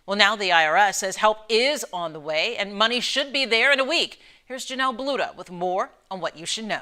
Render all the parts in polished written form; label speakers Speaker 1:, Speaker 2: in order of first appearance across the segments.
Speaker 1: Well, now the IRS says help is on the way and money should be there in a week. Here's Janelle Beluda with more on what you should know.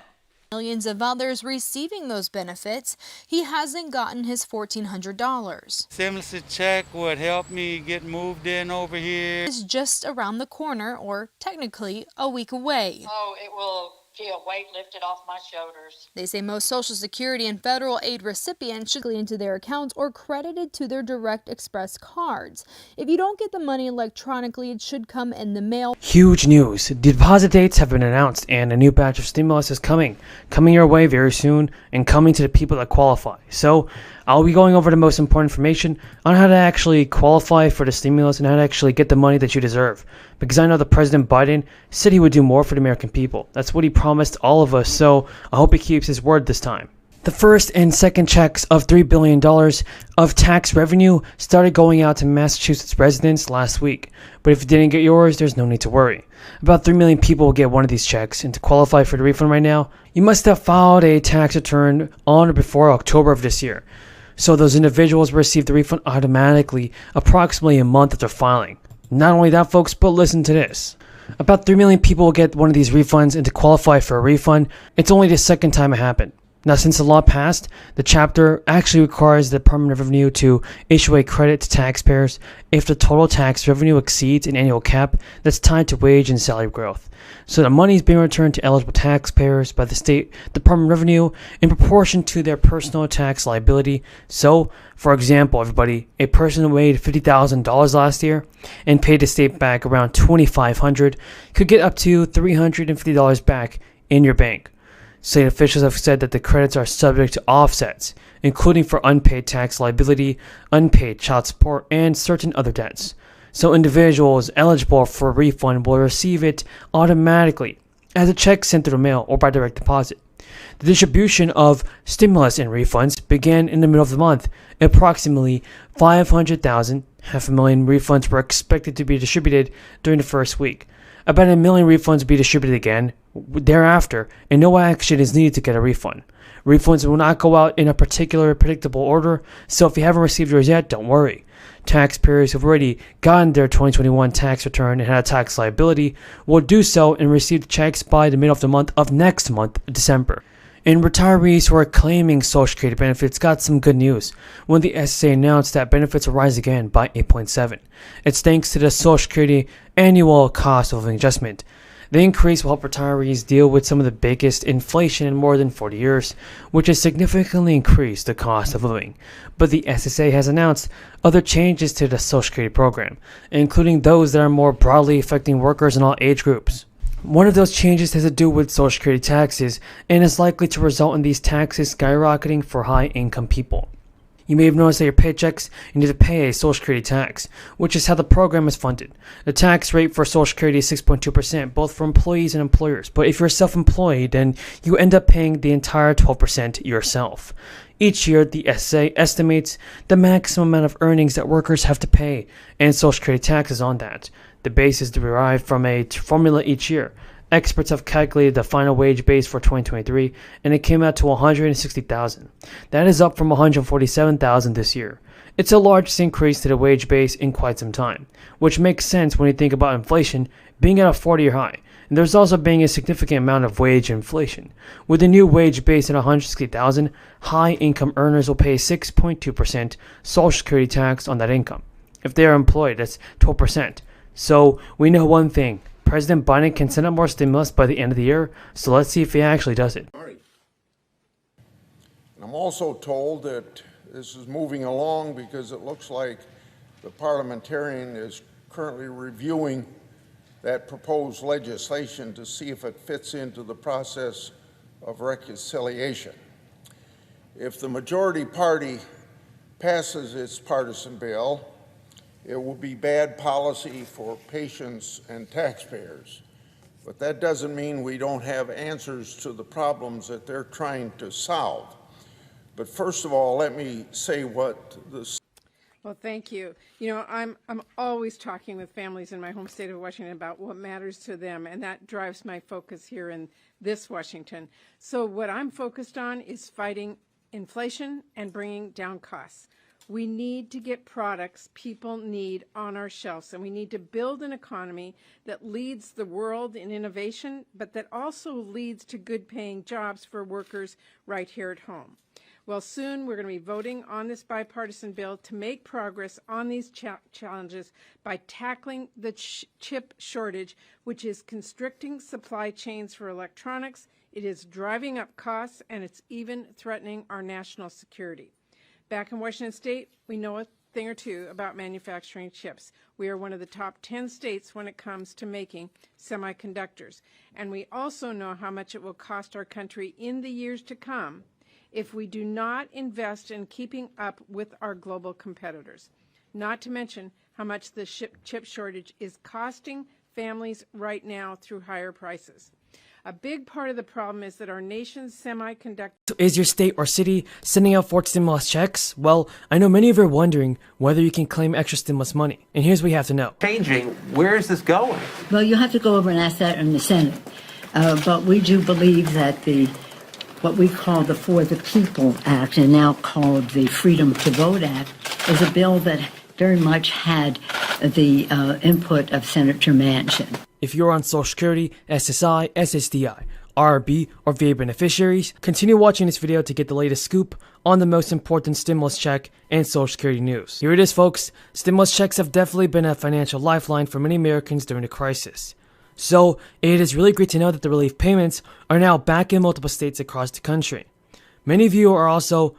Speaker 2: Millions of others receiving those benefits. He hasn't gotten his $1,400.
Speaker 3: Stimulus check would help me get moved in over here.
Speaker 2: It's just around the corner, or technically a week away.
Speaker 4: Oh, it will be a weight lifted off my shoulders.
Speaker 2: They say most Social Security and federal aid recipients should go into their accounts or credited to their Direct Express cards. If you don't get the money electronically, it should come in the mail.
Speaker 5: Huge news. The deposit dates have been announced and a new batch of stimulus is coming your way very soon and coming to the people that qualify. So I'll be going over the most important information on how to actually qualify for the stimulus and how to actually get the money that you deserve. Because I know that President Biden said he would do more for the American people. That's what he promised all of us, so I hope he keeps his word this time. The first and second checks of $3 billion of tax revenue started going out to Massachusetts residents last week. But if you didn't get yours, there's no need to worry. About 3 million people will get one of these checks, and to qualify for the refund right now, you must have filed a tax return on or before October of this year. So those individuals receive the refund automatically approximately a month after filing. Not only that, folks, but listen to this. About 3 million people will get one of these refunds, and to qualify for a refund, it's only the second time it happened. Now, since the law passed, the chapter actually requires the Department of Revenue to issue a credit to taxpayers if the total tax revenue exceeds an annual cap that's tied to wage and salary growth. So the money is being returned to eligible taxpayers by the state Department of Revenue in proportion to their personal tax liability. So, for example, everybody, a person who made $50,000 last year and paid the state back around $2,500 could get up to $350 back in your bank. State officials have said that the credits are subject to offsets, including for unpaid tax liability, unpaid child support, and certain other debts. So individuals eligible for a refund will receive it automatically as a check sent through the mail or by direct deposit. The distribution of stimulus and refunds began in the middle of the month. Approximately 500,000, half a million refunds were expected to be distributed during the first week. About 1 million refunds will be distributed again thereafter, and no action is needed to get a refund. Refunds will not go out in a particular predictable order, so if you haven't received yours yet, don't worry. Taxpayers who have already gotten their 2021 tax return and had a tax liability will do so and receive the checks by the middle of the month of next month, December. And retirees who are claiming Social Security benefits got some good news when the SSI announced that benefits will rise again by 8.7. It's thanks to the Social Security annual cost of living adjustment. The increase will help retirees deal with some of the biggest inflation in more than 40 years, which has significantly increased the cost of living. But the SSA has announced other changes to the Social Security program, including those that are more broadly affecting workers in all age groups. One of those changes has to do with Social Security taxes and is likely to result in these taxes skyrocketing for high-income people. You may have noticed that your paychecks, you need to pay a Social Security tax, which is how the program is funded. The tax rate for Social Security is 6.2%, both for employees and employers. But if you're self-employed, then you end up paying the entire 12% yourself. Each year, the SSA estimates the maximum amount of earnings that workers have to pay, and Social Security taxes on that. The base is derived from a formula each year. Experts have calculated the final wage base for 2023, and it came out to $160,000. That is up from $147,000 this year. It's the largest increase to the wage base in quite some time, which makes sense when you think about inflation being at a 40-year high. And there's also being a significant amount of wage inflation. With the new wage base at $160,000, high-income earners will pay 6.2% Social Security tax on that income. If they are employed, that's 12%. So we know one thing. President Biden can send out more stimulus by the end of the year, so let's see if he actually does it.
Speaker 6: I'm also told that this is moving along because it looks like the parliamentarian is currently reviewing that proposed legislation to see if it fits into the process of reconciliation. If the majority party passes its partisan bill, it will be bad policy for patients and taxpayers. But that doesn't mean we don't have answers to the problems that they're trying to solve. But first of all, let me say what the...
Speaker 7: Well, thank you. You know, I'm always talking with families in my home state of Washington about what matters to them, and that drives my focus here in this Washington. So what I'm focused on is fighting inflation and bringing down costs. We need to get products people need on our shelves, and we need to build an economy that leads the world in innovation, but that also leads to good-paying jobs for workers right here at home. Well, soon we're going to be voting on this bipartisan bill to make progress on these challenges by tackling the chip shortage, which is constricting supply chains for electronics, it is driving up costs, and it's even threatening our national security. Back in Washington State, we know a thing or two about manufacturing chips. We are one of the top 10 states when it comes to making semiconductors. And we also know how much it will cost our country in the years to come if we do not invest in keeping up with our global competitors. Not to mention how much the chip shortage is costing families right now through higher prices. A big part of the problem is that our nation's semiconductor...
Speaker 5: Is your state or city sending out 4th stimulus checks? Well, I know many of you are wondering whether you can claim extra stimulus money. And here's what you have to know.
Speaker 8: Changing, where is this going?
Speaker 9: Well, you have to go over and ask that in the Senate. But we do believe that what we call the For the People Act, and now called the Freedom to Vote Act, is a bill that very much had the input of Senator Manchin.
Speaker 5: If you're on Social Security, SSI, SSDI, RRB, or VA beneficiaries, continue watching this video to get the latest scoop on the most important stimulus check and Social Security news. Here it is, folks. Stimulus checks have definitely been a financial lifeline for many Americans during the crisis. So, it is really great to know that the relief payments are now back in multiple states across the country. Many of you are also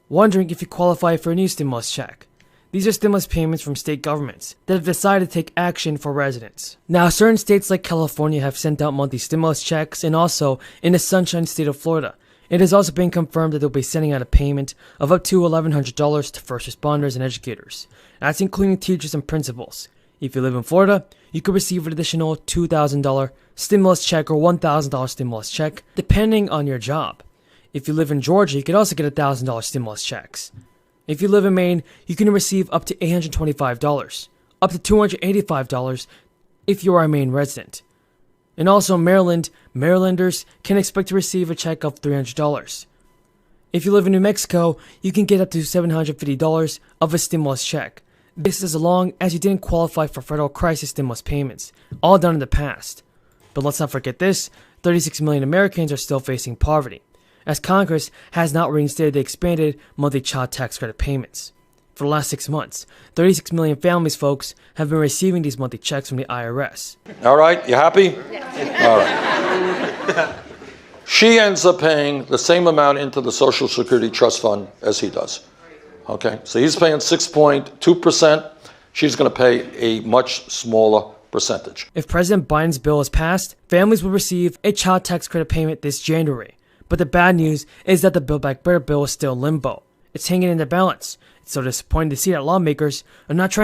Speaker 5: wondering if you qualify for a new stimulus check. These are stimulus payments from state governments that have decided to take action for residents. Now, certain states like California have sent out monthly stimulus checks, and also in the Sunshine State of Florida, it has also been confirmed that they'll be sending out a payment of up to $1,100 to first responders and educators. That's including teachers and principals. If you live in Florida, you could receive an additional $2,000 stimulus check or $1,000 stimulus check, depending on your job. If you live in Georgia, you could also get $1,000 stimulus checks. If you live in Maine, you can receive up to $825, up to $285 if you are a Maine resident. And also in Maryland, Marylanders can expect to receive a check of $300. If you live in New Mexico, you can get up to $750 of a stimulus check. This is as long as you didn't qualify for federal crisis stimulus payments, all done in the past. But let's not forget this, 36 million Americans are still facing poverty, as Congress has not reinstated the expanded monthly child tax credit payments. For the last 6 months, 36 million families, folks, have been receiving these monthly checks from the IRS.
Speaker 10: All right, you happy? All right. She ends up paying the same amount into the Social Security Trust Fund as he does. Okay, so he's paying 6.2%. She's going to pay a much smaller percentage.
Speaker 5: If President Biden's bill is passed, families will receive a child tax credit payment this January. But the bad news is that the Build Back Better bill is still in limbo. It's hanging in the balance. It's so disappointing to see that lawmakers are not trying to